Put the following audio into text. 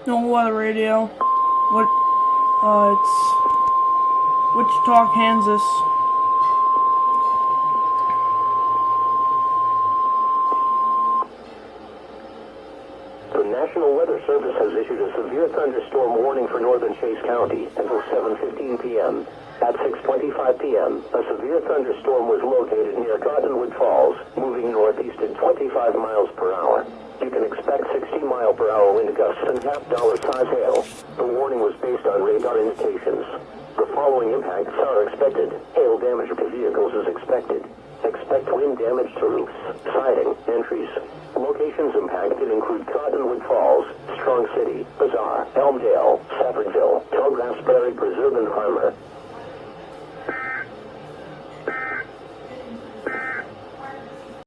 No weather radio. What? It's Wichita, Kansas. The National Weather Service has issued a severe thunderstorm warning for northern Chase County until 7:15 p.m. At 6:25 p.m., a severe thunderstorm was located near Cottonwood Falls, moving northeast at 25 miles per hour. You can expect 60-mile-per-hour wind gusts and half-dollar-size hail. The warning was based on radar indications. The following impacts are expected. Hail damage to vehicles is expected. Expect wind damage to roofs, siding, entries. Locations impacted include Cottonwood Falls, Strong City, Bazaar, Elmdale, Saffordville, Tallgrass Prairie Preserve and Harmer.